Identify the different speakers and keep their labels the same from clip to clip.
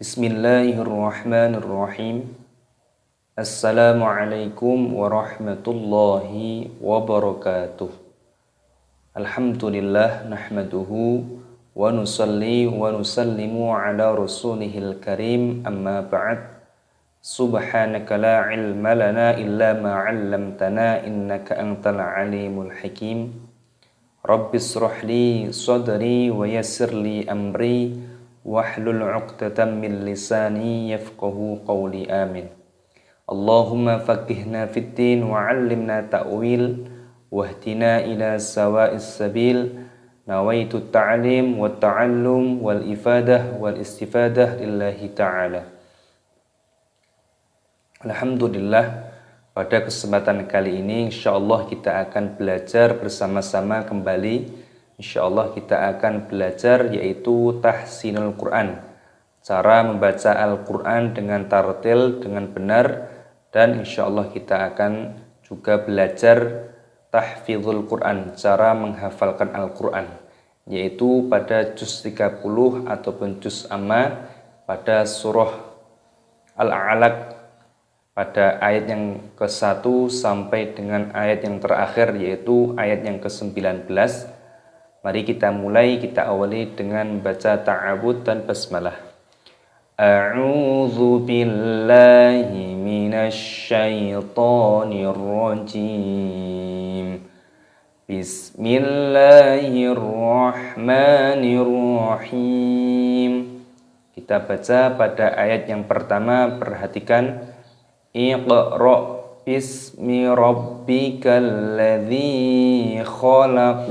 Speaker 1: Bismillahirrahmanirrahim. Assalamualaikum warahmatullahi wabarakatuh. Alhamdulillah nahmaduhu wa nusalli wa nusallimu ala rasulihil karim, amma ba'd. Subhanaka la ilma lana illa ma 'allamtana innaka antal alimul hakim. Rabbis shrahli sadri wa yassir li amri wahlul 'uqdatam min lisani yafqahu qawli, amin. Allahumma faqihna fid din wa 'allimna ta'wil wahdina ila sawa'is sabil. Nawaitu ta'lim wa ta'allum wal ifadah wal istifadah lillahi ta'ala. Alhamdulillah, pada kesempatan kali ini insyaallah kita akan belajar bersama-sama kembali. Insyaallah kita akan belajar yaitu tahsinul Quran, cara membaca Al-Quran dengan tartil, dengan benar. Dan insyaallah kita akan juga belajar tahfizul Quran, cara menghafalkan Al-Quran, yaitu pada juz 30 ataupun juz amma pada surah Al-A'laq, pada ayat yang ke-1 sampai dengan ayat yang terakhir yaitu ayat yang ke-19. Mari kita mulai, kita awali dengan baca ta'awudz dan basmalah. A'udzu billahi minasy syaithanir rajim. Bismillahirrahmanirrahim. Kita baca pada ayat yang pertama, perhatikan. Iqra bismi rabbikal ladzi khalaq.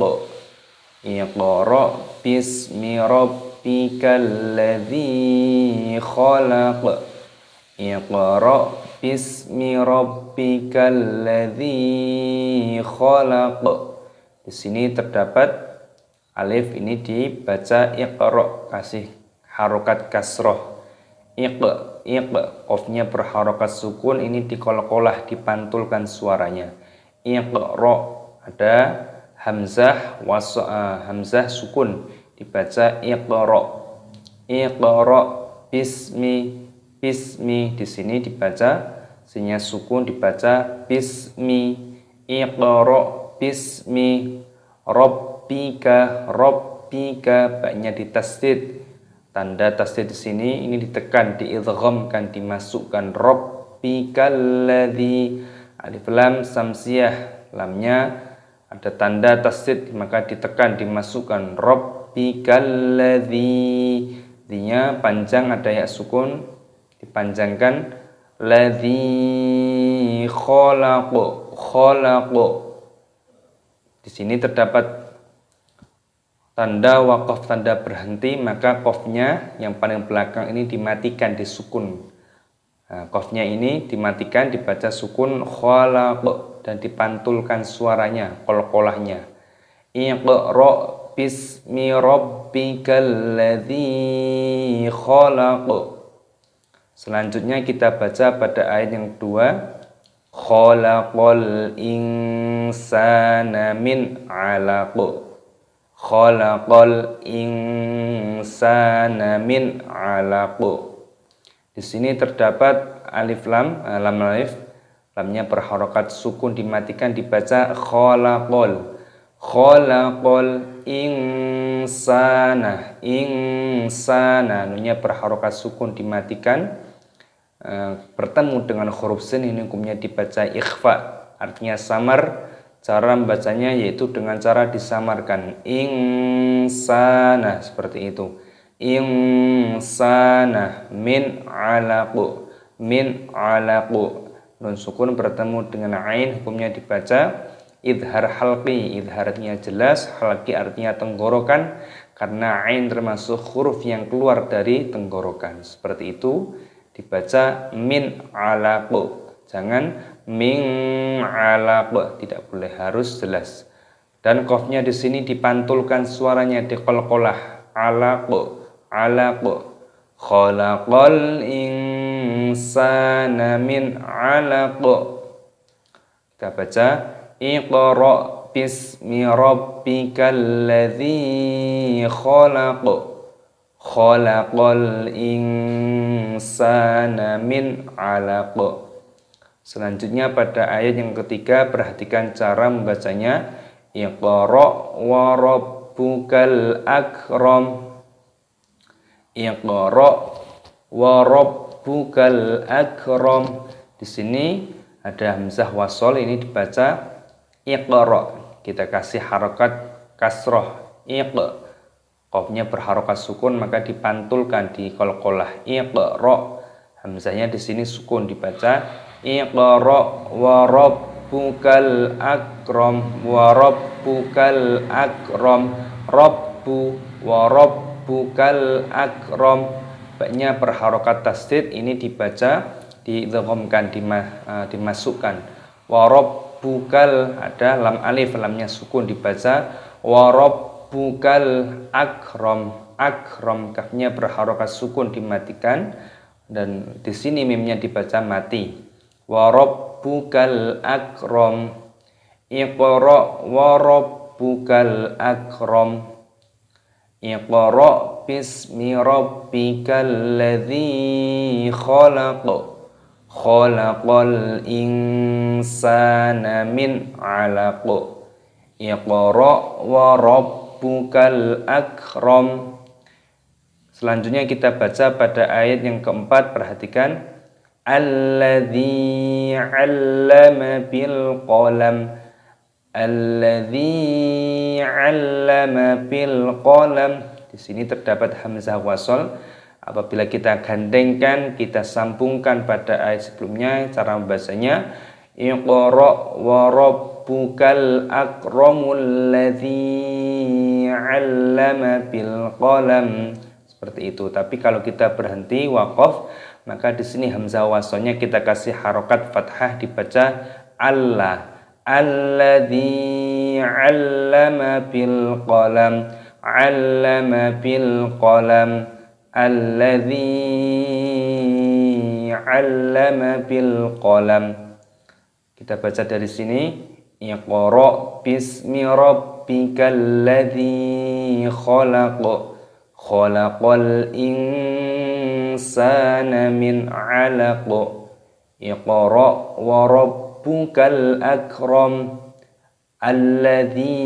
Speaker 1: Iqra bismi rabbikal ladzi khalaq. Iqra bismi rabbikal ladzi khalaq. Di sini terdapat alif ini dibaca iqra, kasih harokat kasroh. Qafnya berharokat sukun, ini diqalqalah, dipantulkan suaranya. Iqra, ada hamzah hamzah sukun, dibaca iqra. Iqra bismi, di sini dibaca sinya sukun, dibaca bismi. Iqra bismi rabbika, baknya ditasdid. Tanda tasdid di sini ini ditekan, diidghamkan, dimasukkan. Rabbikal ladzi, alif lam samsiyah, lamnya ada tanda tasdid maka ditekan, dimasukkan. Rabbikal ladzi, dinya panjang, ada ya sukun, dipanjangkan. Ladzi khalaq. Di sini terdapat tanda waqaf, tanda berhenti, maka qafnya yang paling belakang ini dimatikan, disukun. Qafnya ini dimatikan, dibaca sukun khalaq, dan dipantulkan suaranya, qalqalahnya. Iqra bismi rabbikal ladzi khalaq. Selanjutnya kita baca pada ayat yang kedua. Khalaqal insana min 'alaq. Khalaqal insana min 'alaq. Di sini terdapat alif lam, alif, lamnya berharokat sukun, dimatikan, dibaca khalaqal. Khalaqal insana, nunnya berharokat sukun, dimatikan. Bertemu dengan huruf sin, ini hukumnya dibaca ikhfa, artinya samar. Cara membacanya yaitu dengan cara disamarkan. Insana, seperti itu. Insana min 'alaq. Min 'alaq. Nun sukun bertemu dengan ain, hukumnya dibaca idhar halqi. Idharnya jelas, halqi artinya tenggorokan, karena ain termasuk huruf yang keluar dari tenggorokan. Seperti itu dibaca min 'alaq. Jangan min 'alaq, tidak boleh, harus jelas. Dan qafnya di sini dipantulkan suaranya, diqalqalah. 'Alaq, 'alaq. Khalaqal insana min 'alaq. Kita baca Iqra bismi rabbikal ladzi khalaq. Khalaqal insana min 'alaq. Selanjutnya pada ayat yang ketiga, perhatikan cara membacanya. Iqra wa rabbukal akram. Iqra wa rabbukal akram. Di sini ada hamzah wasol, ini dibaca iqra. Kita kasih harokat kasroh. Iq. Qafnya berharokat sukun maka dipantulkan di qalqalah. Iqra. Hamzahnya di sini sukun dibaca Iqra wa rabbukal akram wa rabbukal akram. Rabbu wa rabbukal akram. Baknya berharokat tasdid, ini dibaca diidghamkan, dimasukkan. Wa rabbukal, ada lam alif, lamnya sukun dibaca wa rabbukal akram. Akram, kafnya berharokat sukun dimatikan, dan di sini mimnya dibaca mati. Wa rabbukal akram. Iqra wa rabbukal akram. Iqra bismi rabbikal ladzi khalaq. Khalaqal insana min 'alaq. Iqra wa rabbukal akram. Selanjutnya kita baca pada ayat yang keempat, perhatikan. Alladzi 'allama bil qalam. Alladzi 'allama bil qalam. Di sini terdapat hamzah wasol. Apabila kita gandengkan, kita sambungkan pada ayat sebelumnya, cara membacanya Iqra wa rabbukal akramul ladzi 'allama bil qalam. Seperti itu. Tapi kalau kita berhenti waqaf, maka di sini hamzah wasolnya kita kasih harokat fathah, dibaca Allah. Alladzi 'allama bil qalam. 'Allama bil qalam. Alladzi 'allama bil qalam. Kita baca dari sini. Iqra bismi rabbikal ladzi khalaq. Khalaqal insana min 'alaq. Iqra wa rabbukal akram. Alladzi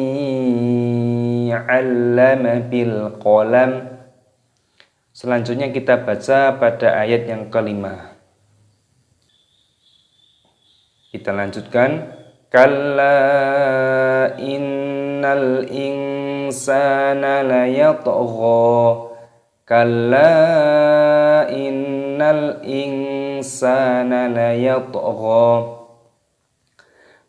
Speaker 1: 'allama bil qalam. Selanjutnya kita baca pada ayat yang kelima. Kita lanjutkan. Kalla innal insana layatgha. Kalla innal insana layatgha.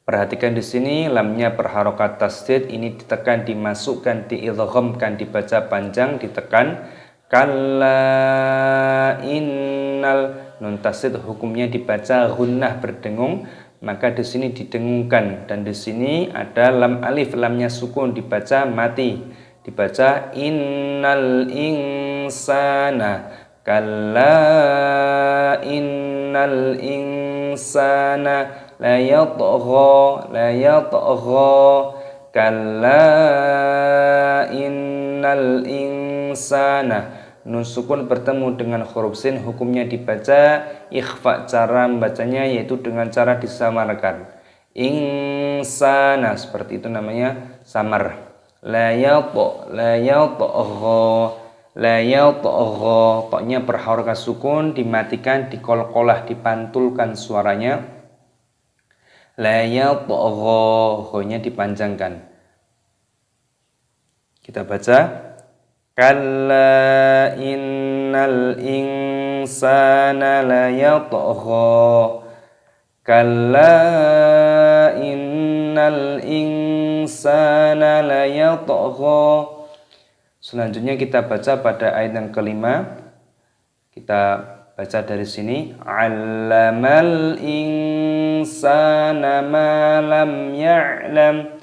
Speaker 1: Perhatikan di sini lamnya berharokat tasdid, ini ditekan, dimasukkan, diidghamkan, dibaca panjang, ditekan. Kalla innal, nun tasdid hukumnya dibaca gunnah berdengung, maka di sini didengungkan, dan di sini ada lam alif, lamnya sukun dibaca mati, dibaca innal insana. Kalla innal insana la yatgha. La yatgha. Kalla innal insana. Nun sukun bertemu dengan huruf sin, hukumnya dibaca ikhfa. Cara membacanya yaitu dengan cara disamarkan. Insana, seperti itu namanya samar. La yatgha. La yatgha. La yatgha. Toknya berharokat sukun, dimatikan, dikolkolah, dipantulkan suaranya. La yatgha. Ho-nya dipanjangkan. Kita baca. Kalla innal insana la yatgha. Kalla innal insana la yatgha. Selanjutnya kita baca pada ayat yang kelima. Kita baca dari sini. Allamal insana ma lam ya'lam.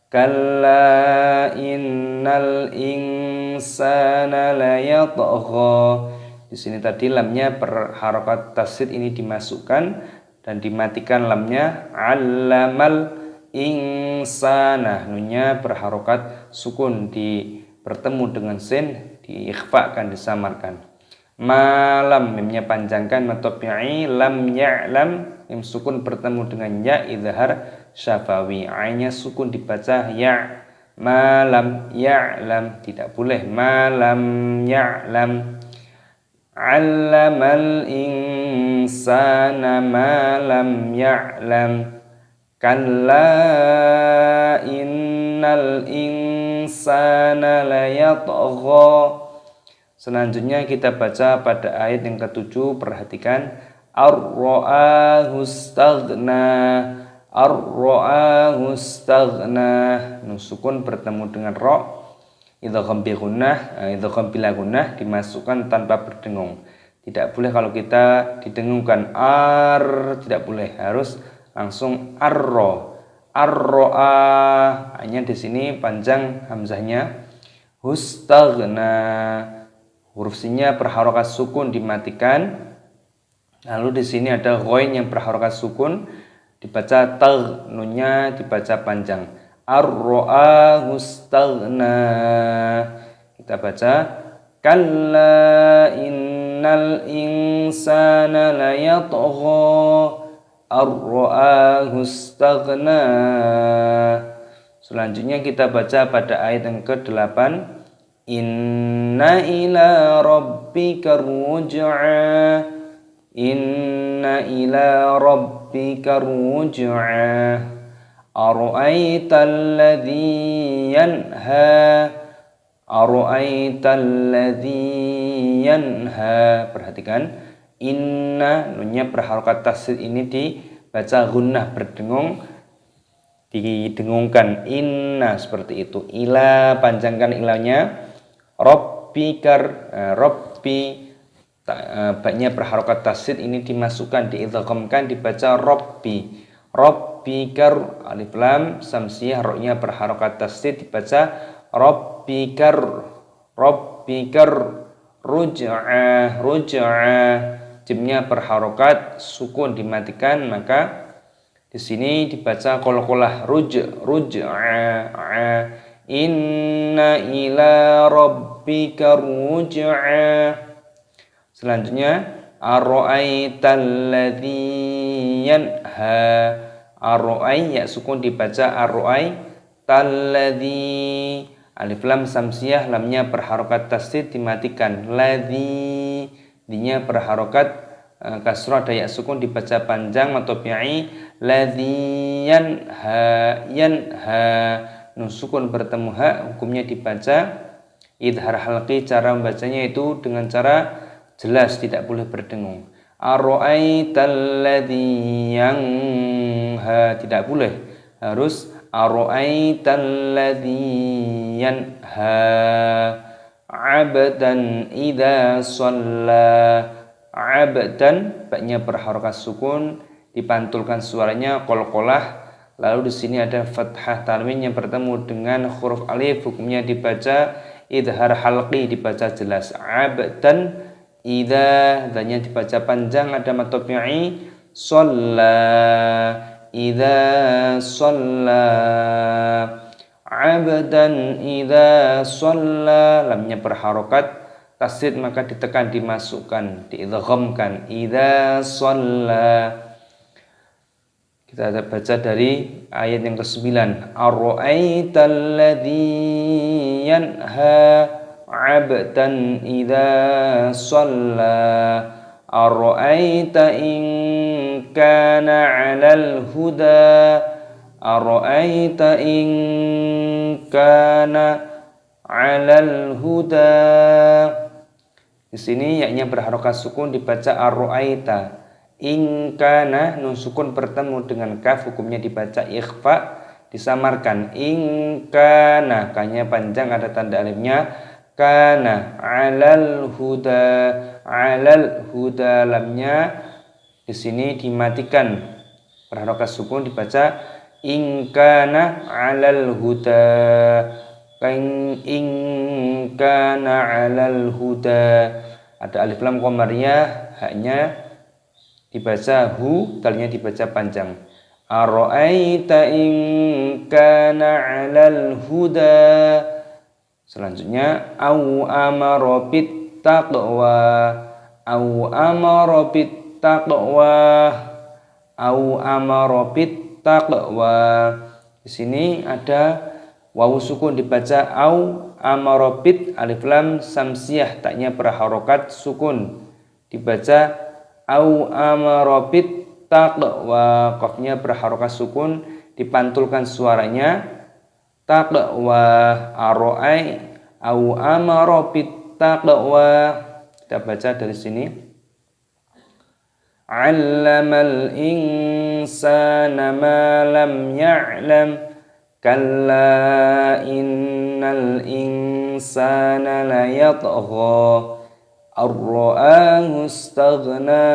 Speaker 1: Kalla innal insana la yatgha. Di sini tadi lamnya berharokat tasdid, ini dimasukkan dan dimatikan lamnya. Allamal insana, nunnya berharokat sukun, bertemu dengan sin, diikhfakan, disamarkan. Malam mimnya panjangkan matopi'i lam ya'lam mim sukun bertemu dengan ya izhar syafawi. Ainnya sukun dibaca ya. Malam ya'lam tidak boleh malam ya'lam. 'Allamal insana ma lam ya'lam. Kalla innal insana layatgha. Selanjutnya kita baca pada ayat yang ke-7, perhatikan ar-ra'ahu istaghna. Ar-ra'ahu istaghna. Nun sukun bertemu dengan ra. Idgham bi gunnah, idgham bila gunnah dimasukkan tanpa berdengung. Tidak boleh kalau kita didengungkan tidak boleh, harus langsung ar-ra. Ar-ra'a, hanya di sini panjang hamzahnya. Hustaghna. Huruf sinnya berharokat sukun dimatikan. Lalu di sini ada ghain yang berharokat sukun dibaca tagh, nunnya dibaca panjang. Ar-ra'ahu istaghna. Kita baca kalla innal insana layatgha. Ar-ra'ahu istaghna. Selanjutnya kita baca pada ayat yang ke-8. Inna ila rabbika ruj'a. Inna ila rabbika ruj'a. Ara'aita alladhi yanha. Ara'aita alladhi yanha. Perhatikan, inna nunnya berharokat tasydid ini dibaca gunnah berdengung, didengungkan inna seperti itu. Ila panjangkan ilanya. Rabbikar, Rabbi baknya berharokat tasydid ini dimasukkan, diidghamkan dibaca Rabbi. Rabbikar, alif lam samsiyah ra-nya berharokat tasydid dibaca Rabbikar. Rabbikar ruj'a. Ruj'a jimnya berharokat sukun dimatikan, maka di sini dibaca qalqalah ruj'a. Inna ila rabbika ruj'a. Selanjutnya ara'aital ladzi yanha. Ara'ai ya sukun dibaca ara'aital ladzi. Alif lam samsiyah lamnya berharokat tasydid dimatikan. Ladzi dinya berharokat kasrah ada ya sukun dibaca panjang atau pi'i. Ladzi yanha. Yanha nun sukun bertemu ha, hukumnya dibaca idhar halqi. Cara membacanya itu dengan cara jelas, tidak boleh berdengung. Ara'aital ladzi yanha, tidak boleh, harus ara'aital ladzi yanha. Abdan idza shalla. Abdan baknya berharokat sukun, dipantulkan suaranya qalqalah. Lalu di sini ada fathah tanwin yang bertemu dengan huruf alif, hukumnya dibaca idhar halqi, dibaca jelas. Abdan idza, dzanya dibaca panjang, ada matopi'i. Shalla idza shalla. Abdan idza shalla, lamnya berharokat tasydid maka ditekan, dimasukkan, diidghamkan. Idza shalla. Kita baca dari ayat yang ke-9. Ar-ra'aital ladzi yanha 'abdan idza shalla. Ar-ra'aita in kana 'alal huda. Ar-ra'aita in kana 'alal huda. Di sini yaknya berharokat sukun dibaca ar-ra'aita. In kana nun sukun bertemu dengan kaf, hukumnya dibaca ikhfa, disamarkan. In kana, kanya panjang ada tanda alifnya. Kana 'alal huda. 'Alal huda lamnya di sini dimatikan, berharokat sukun dibaca in kana 'alal huda. In kana 'alal huda, ada alif lam qamariyah, haknya dibaca hu, dalnya dibaca panjang. Ara'aita in kana 'alal huda. Selanjutnya au amara bit taqwa, au amara bit taqwa, au amara bit taqwa. Di sini ada wawu sukun dibaca au, amara bit alif lam samsiyah taknya berharokat sukun dibaca au amara bit taqwa, qafnya berharokat sukun dipantulkan suaranya taqwa, aro'ai au amara bit taqwa. Kita baca dari sini. 'Allamal insana ma lam ya'lam, kalla innal insana layatgha, ar-ra'ahu istaghna,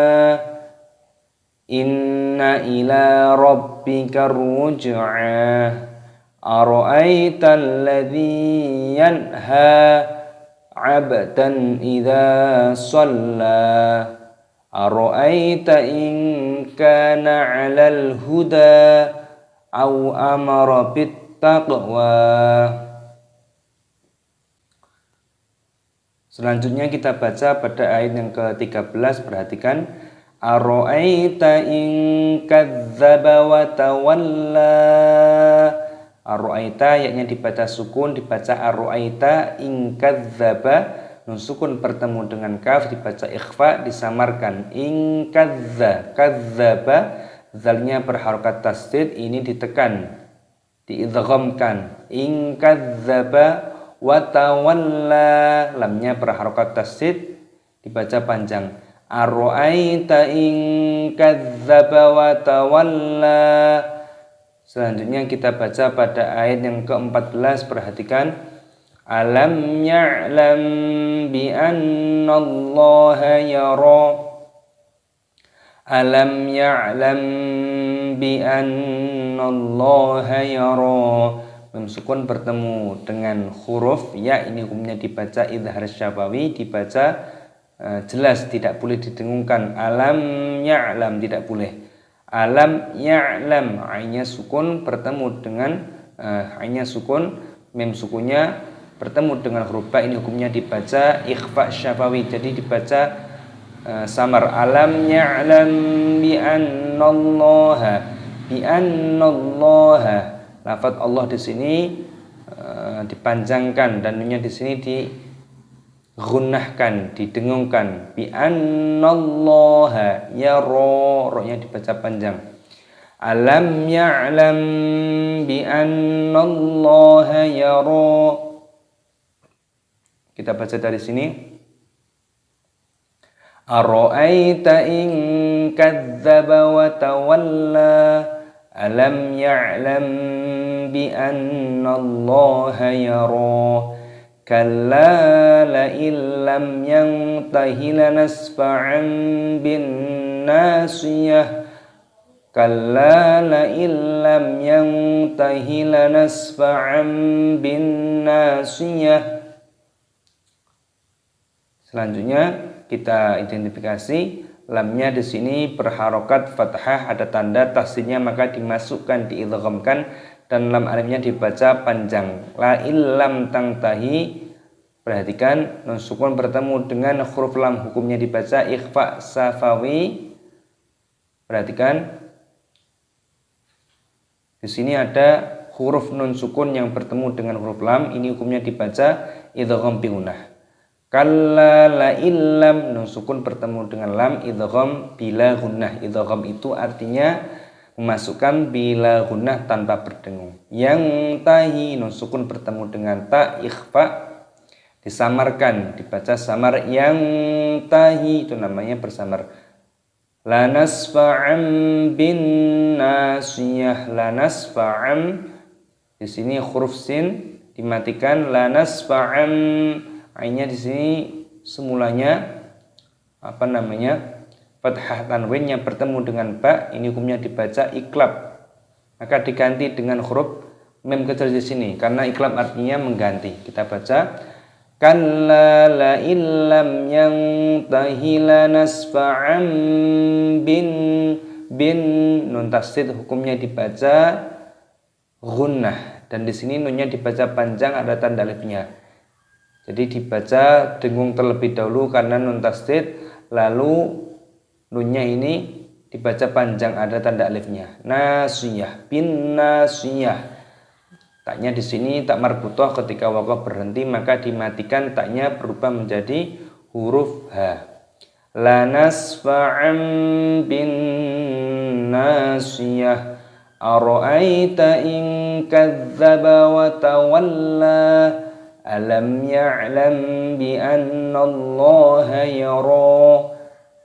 Speaker 1: inna ila rabbika ruj'a, ara'aita alladhi yanha 'abdan idza shalla, ara'aita in kana 'alal huda au amara bit taqwa. Selanjutnya kita baca pada ayat yang ke-13, perhatikan. Ara'aita in kadzdzaba wa tawalla. Ara'aita yaknya dibaca sukun, dibaca ara'aita in kadzdzaba, nun sukun bertemu dengan kaf dibaca ikhfa disamarkan. In kadzdzaba, zalnya berharokat tasdid, ini ditekan diidghamkan. In kadzdzaba wa tawalla, lamnya berharokat tasdid dibaca panjang. Ara'aita in kadzdzaba wa tawalla. Selanjutnya kita baca pada ayat yang ke-14, perhatikan. Alam ya'lam bi anna Allaha yara, alam ya'lam bi anna Allaha yara. Mim sukun bertemu dengan huruf ya, ini hukumnya dibaca idhar syafawi, dibaca jelas, tidak boleh didengungkan. Alam ya'lam, tidak boleh. Alam ya'lam, ainnya sukun bertemu dengan ainnya sukun, mim sukunnya bertemu dengan huruf ba, ini hukumnya dibaca ikhfa syafawi, jadi dibaca samar. Alam ya'lam bi annallaha, bi annallaha, lafaz Allah di sini dipanjangkan dan nunnya di sini digunnahkan, didengungkan. Bi annallaha yara, ro-nya dibaca panjang. Alam ya'lam bi annallaha yara. Kita baca dari sini. Ara'aita in kadzdzaba wa tawalla, alam ya'lam bi annallaha yara, kalla la illam yantahi lanasfa'an bin nasiyah, kalla la illam yantahi lanasfa'an bin nasiyah. Selanjutnya kita identifikasi lamnya di sini berharokat fathah, ada tanda tasdidnya maka dimasukkan, diidghamkan, dan lam alifnya dibaca panjang. La illam tangtahi, perhatikan nun sukun bertemu dengan huruf lam, hukumnya dibaca ikhfa safawi. Perhatikan di sini ada huruf nun sukun yang bertemu dengan huruf lam, ini hukumnya dibaca idgham bi gunnah. Kalla la illam, nun sukun bertemu dengan lam, idgham bila gunnah. Idgham itu artinya memasukkan bila gunnah tanpa berdengung. Yang tahi, nun sukun bertemu dengan ta, ikhfa disamarkan, dibaca samar. Yang tahi itu namanya bersamar. Lanasfa'am bin nasiyah, lanasfa'am, di sini huruf sin dimatikan. Lanasfa'am, ainnya di sini semulanya fathah tanwin yang bertemu dengan ba, ini hukumnya dibaca iklab, maka diganti dengan huruf mim kecil di sini karena iklab artinya mengganti. Kita baca kalla la illam yantahi lanasfa'an bin nun tasdid, hukumnya dibaca gunnah, dan di sini nunnya dibaca panjang, ada tanda alifnya. Jadi dibaca dengung terlebih dahulu karena nun tasdid, lalu nunnya ini dibaca panjang, ada tanda alifnya. Nasiyah, bin nasiyah. Taknya di sini tak marbutoh, ketika waqaf berhenti maka dimatikan, taknya berubah menjadi huruf H. La nasfa'an bin nasiyah ara'aita in kadzdzaba wa tawalla alam ya'lam bi anna allaha yara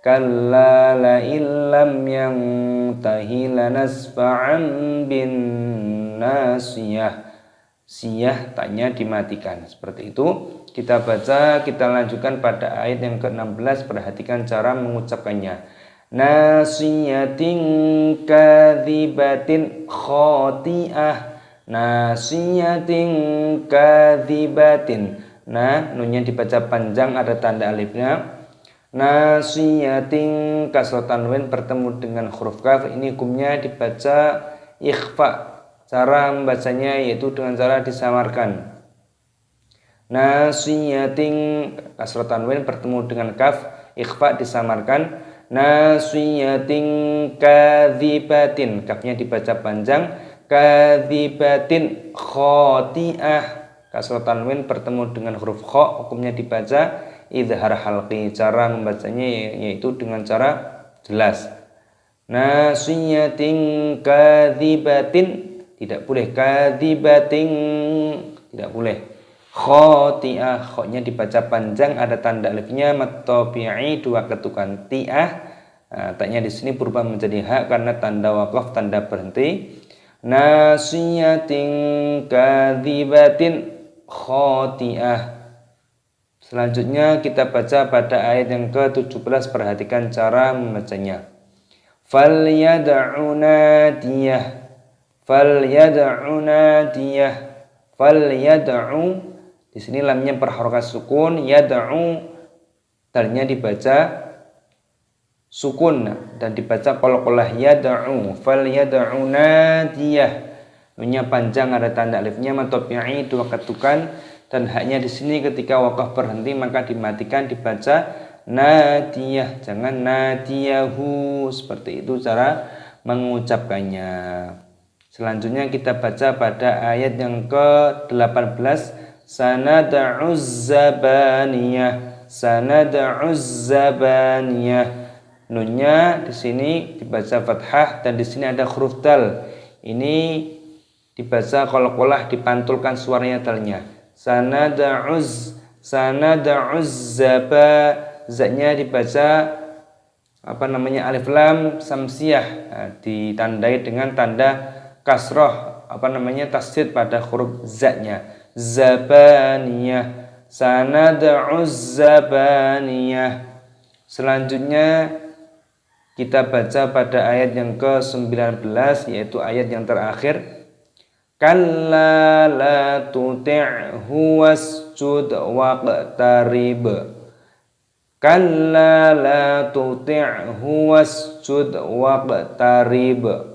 Speaker 1: kalla la illam yantahi lanasfa'an bin nasiyah. Siyah taknya dimatikan. Seperti itu kita baca, kita lanjutkan pada ayat yang ke-16. Perhatikan cara mengucapkannya. Nasiyatin kadzibatin khoti'ah. Nasiyatin kadzibatin. Nah, nunnya dibaca panjang, ada tanda alifnya. Nasiyatin kasroh tanwin bertemu dengan huruf kaf, ini hukumnya dibaca ikhfa. Cara membacanya yaitu dengan cara disamarkan. Nasiyatin kasroh tanwin bertemu dengan kaf, ikhfa disamarkan. Nasiyatin kadzibatin, kafnya dibaca panjang. Kadzibatin khoti'ah, kasroh tanwin bertemu dengan huruf kha, hukumnya dibaca idhar halqi. Cara membacanya yaitu dengan cara jelas. Nasiyatin kadzibatin, tidak boleh kadzibatin, tidak boleh. Khoti'ah, khoknya dibaca panjang, ada tanda alifnya, matobi'i, dua ketukan. Ti'ah, taknya di sini berubah menjadi hak karena tanda waqaf, tanda berhenti. Nasiyatin kadzibatin khoti'ah. Selanjutnya kita baca pada ayat yang ke-17. Perhatikan cara membacanya. Falyad'u nadiyah, falyad'u nadiyah, falyad'u. Di sini lamnya berharokat sukun, yad'u dalnya dibaca sukun dan dibaca qalqalah yad'u. Falyad'u nadiyah, nunnya panjang, ada tanda alifnya, matobi'i, dua ketukan, dan haknya di sini ketika waqaf berhenti maka dimatikan, dibaca nadiyah, jangan nadiyahu. Seperti itu cara mengucapkannya. Selanjutnya kita baca pada ayat yang ke-18. Sanad'uz zabaniyah, sanad'uz zabaniyah. Nunnya di sini dibaca fathah dan di sini ada huruf dal. Ini dibaca qalqalah, dipantulkan suaranya dalnya. Sanad'uz, sanad'uz zaba, zatnya dibaca alif lam samsiyah, ditandai dengan tanda kasroh tasdid pada huruf zatnya. Zabaniyah, sanad'uz zabaniyah. Selanjutnya kita baca pada ayat yang ke-19, yaitu ayat yang terakhir. Kalla la tuti'hu wasjud waqtarib. Kalla la tuti'hu wasjud waqtarib.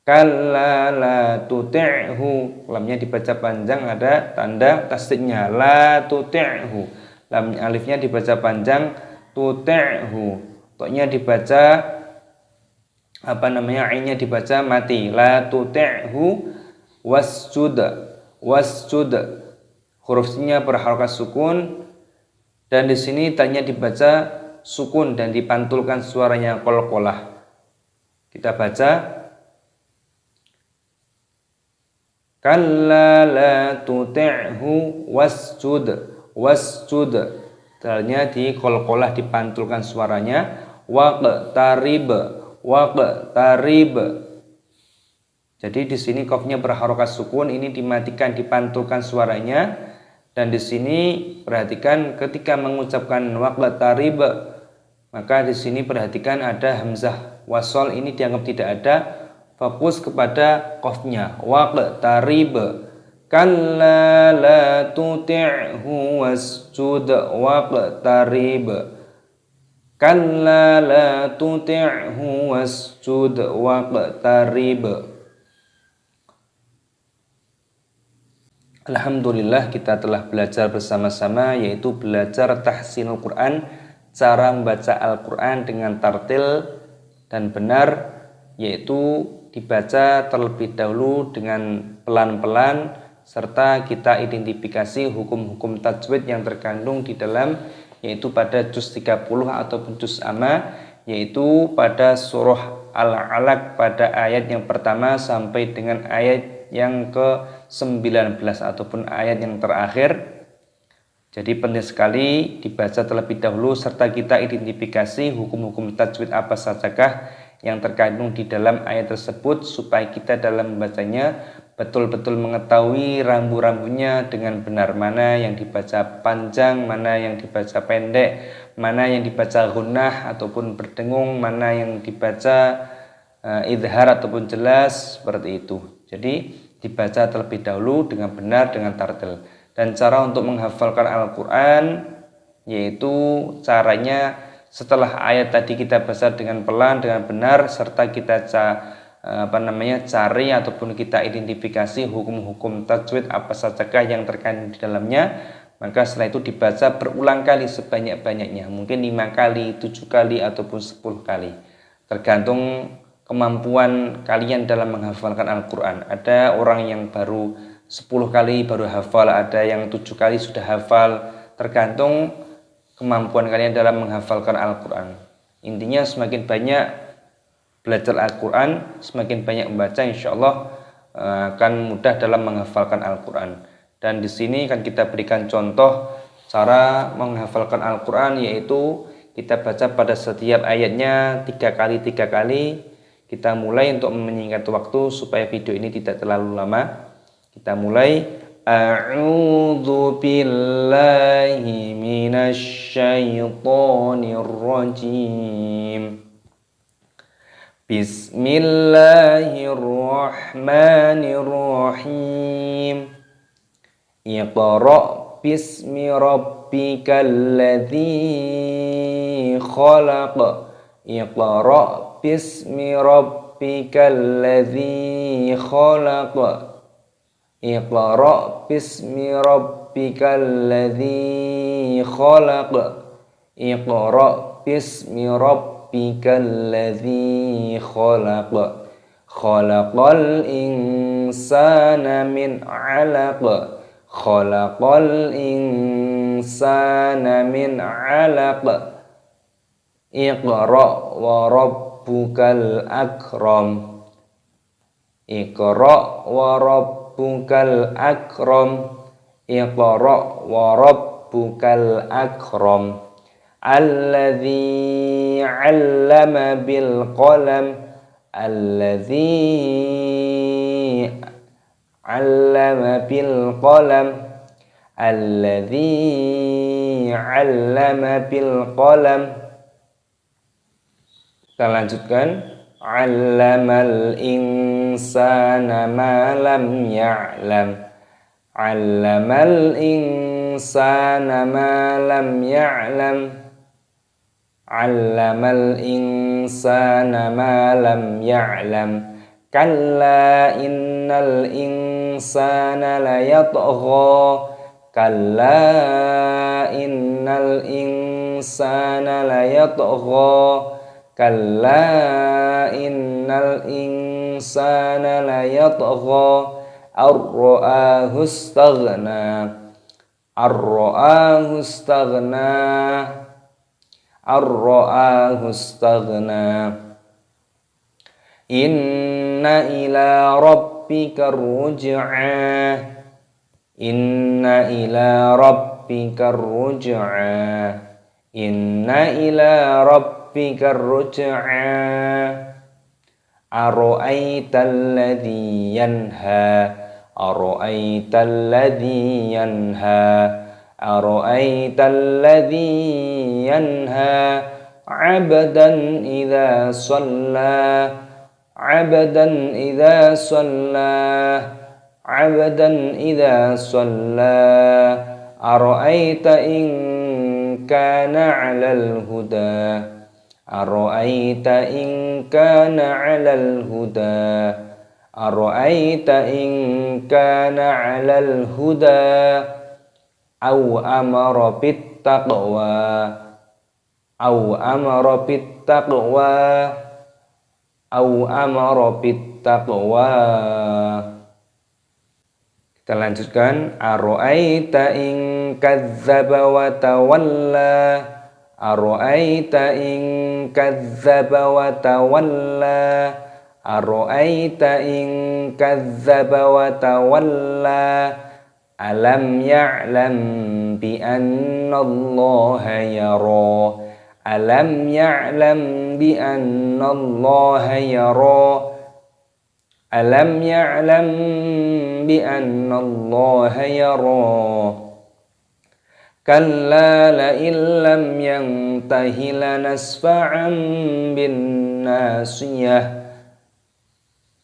Speaker 1: Kalla la tuti'hu, lamnya dibaca panjang, ada tanda tasdidnya. La tuti'hu, lam alifnya dibaca panjang. Tuti'hu, toknya dibaca ainnya dibaca mati. La tuti'hu wasjud, wasjud, hurufnya berharokat sukun dan di sini tanya dibaca sukun dan dipantulkan suaranya qalqalah. Kita baca kalla la tuti'hu wasjud, wasjud, dalnya di qalqalah, dipantulkan suaranya. Waqtarib, waqtarib. Jadi di sini qafnya berharokat sukun, ini dimatikan, dipantulkan suaranya. Dan di sini perhatikan ketika mengucapkan waqtarib, maka di sini perhatikan ada hamzah wasol, ini dianggap tidak ada. Fokus kepada qafnya, waqtarib. Kalla la tuti'hu wasjud waqtarib. Kalla la tuti'hu wasjud waqtarib. Alhamdulillah kita telah belajar bersama-sama, yaitu belajar tahsinul Quran, cara membaca Al-Quran dengan tartil dan benar, yaitu dibaca terlebih dahulu dengan pelan-pelan, serta kita identifikasi hukum-hukum tajwid yang terkandung di dalam, yaitu pada juz 30 ataupun juz amma, yaitu pada surah Al-Alaq pada ayat yang pertama sampai dengan ayat yang ke-19 ataupun ayat yang terakhir. Jadi penting sekali dibaca terlebih dahulu serta kita identifikasi hukum-hukum tajwid apa sajakah yang terkandung di dalam ayat tersebut, supaya kita dalam membacanya betul-betul mengetahui rambu-rambunya dengan benar, mana yang dibaca panjang, mana yang dibaca pendek, mana yang dibaca gunnah ataupun berdengung, mana yang dibaca idhar ataupun jelas, seperti itu. Jadi dibaca terlebih dahulu dengan benar, dengan tartil. Dan cara untuk menghafalkan Al-Quran, yaitu caranya setelah ayat tadi kita baca dengan pelan, dengan benar, serta kita cari ataupun kita identifikasi hukum-hukum tajwid apa sajakah yang terkandung di dalamnya. Maka setelah itu dibaca berulang kali sebanyak-banyaknya, mungkin 5 kali, 7 kali, ataupun 10 kali, tergantung kemampuan kalian dalam menghafalkan Al-Quran. Ada orang yang baru 10 kali baru hafal, ada yang 7 kali sudah hafal, tergantung kemampuan kalian dalam menghafalkan Al-Quran. Intinya semakin banyak belajar Al-Quran, semakin banyak membaca, insya Allah akan mudah dalam menghafalkan Al-Quran. Dan di sini kan kita berikan contoh cara menghafalkan Al-Quran, yaitu kita baca pada setiap ayatnya 3 kali 3 kali. Kita mulai untuk menyingkat waktu supaya video ini tidak terlalu lama. Kita mulai. A'udzu billahi minasy syaithanir rajim. Bismillahirrahmanirrahim. Iqra' bismi rabbikal ladzi khalaq. Iqra' bismi rabbikal ladzi khalaq. Iqra' bismi rabbikal ladzi khalaq. Iqra' bismi rabbikal ladzi khalaq. Khalaqal insana min 'alaq. Khalaqal insana min 'alaq. Iqra' wa rabbukal akram. Iqra' wa rabbukal akram. Iqra' wa rabbukal akram. Alladzi 'allama bil qalam. Alladzi 'allama bil qalam. Alladzi 'allama bil qalam. Kita lanjutkan. 'Allamal insana ma lam ya'lam. 'Allamal insana ma lam ya'lam. 'Allamal insana ma lam ya'lam. Kalla innal insana layatgha. Kalla innal insana layatgha. Kalla innal insana layatgha. Ar-ra'ahu istaghna. Ar-ra'ahu istaghna. Ar-ra'ahu istaghna. Inna ila rabbika ruj'a. Inna ila rabbika ruj'a. Inna ila rabbika ruj'a. Ara'aital ladzi yanha. Ara'aital ladzi yanha. Ara'aital ladzi yanha. 'abdan idza shalla. 'abdan idza shalla. 'abdan idza shalla. Ara'aita in kana 'alal huda. Ara'aita in kana 'alal huda. Ara'aita in kana 'alal huda aw amara bit taqwa aw amara bit taqwa aw amara bit taqwa. Kita lanjutkan. Ara'aita in kadzdzaba wa tawalla Ara'aita in kadzdzaba wa tawalla Ara'aita in kadzdzaba wa tawalla Alam ya'lam bi anna Allaha yara Alam ya'lam bi anna Allaha yara Alam ya'lam bi anna Allaha yara Kalla la illam yantahi lanasfa'an bin nasiyah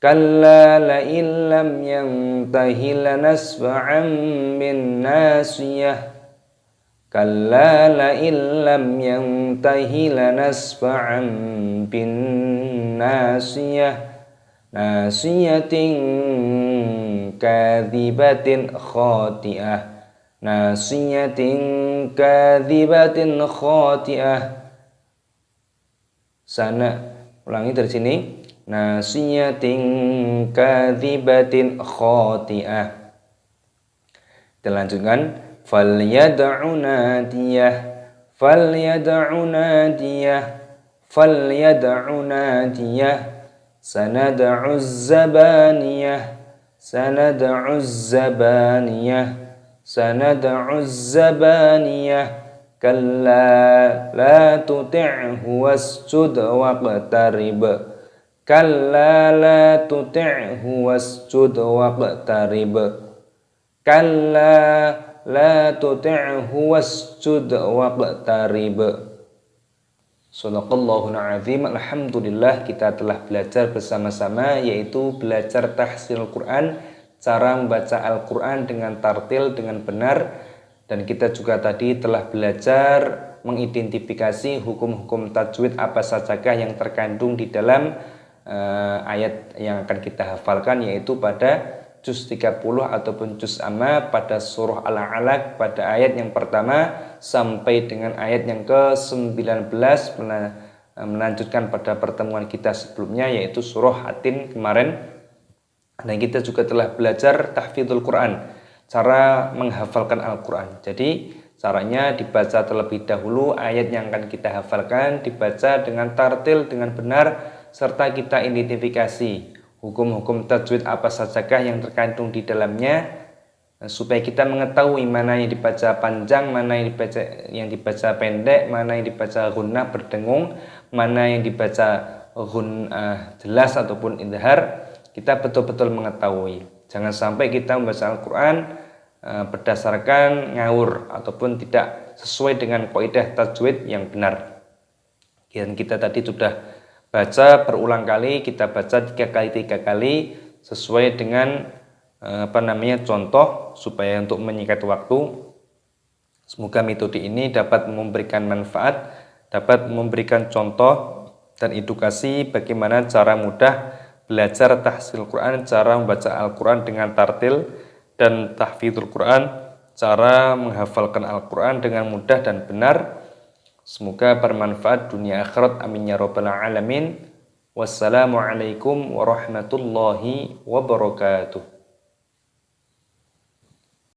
Speaker 1: Kalla la illam yantahi lanasfa'an bin nasiyah Kalla la illam yantahi lanasfa'an bin nasiyah Nasiyatin kadzibatin khati'ah Nasiyatin kadzibatin khati'ah. Sana, ulangi dari sini. Nasiyatin kadzibatin khati'ah. Kita lanjutkan. Falyad'u nadiyah Falyad'u nadiyah Falyad'u nadiyah Sanad'u zabaniyah Sanad'u zabaniyah Sanad'u zabaniyah Kalla la tuti'hu wasjud waqtarib Kalla la tuti'hu wasjud waqtarib Kalla la tuti'hu wasjud waqtarib. Shadaqallahul azim. Alhamdulillah, kita telah belajar bersama-sama, yaitu belajar tahsinul Quran, cara membaca Al-Quran dengan tartil, dengan benar. Dan kita juga tadi telah belajar mengidentifikasi hukum-hukum tajwid apa sajakah yang terkandung di dalam ayat yang akan kita hafalkan, yaitu pada juz 30 ataupun juz amma pada surah Al-Alaq pada ayat yang pertama sampai dengan ayat yang ke-19, melanjutkan pada pertemuan kita sebelumnya yaitu surah Atin kemarin. Dan kita juga telah belajar tahfidzul Quran, cara menghafalkan Al-Quran. Jadi caranya dibaca terlebih dahulu ayat yang akan kita hafalkan, dibaca dengan tartil, dengan benar, serta kita identifikasi hukum-hukum tajwid apa sajakah yang terkandung di dalamnya, supaya kita mengetahui mana yang dibaca panjang, mana yang dibaca pendek, mana yang dibaca gunnah berdengung, mana yang dibaca jelas ataupun idhar. Kita betul-betul mengetahui. Jangan sampai kita membaca Al-Quran berdasarkan ngawur ataupun tidak sesuai dengan kaidah tajwid yang benar. Dan kita tadi sudah baca berulang kali, kita baca 3 kali sesuai dengan contoh supaya untuk menyingkat waktu. Semoga metode ini dapat memberikan manfaat, dapat memberikan contoh dan edukasi bagaimana cara mudah belajar tahsinul Quran, cara membaca Al-Quran dengan tartil, dan tahfidzul Quran, cara menghafalkan Al-Quran dengan mudah dan benar. Semoga bermanfaat dunia akhirat, amin ya rabbal alamin. Wassalamualaikum warahmatullahi wabarakatuh.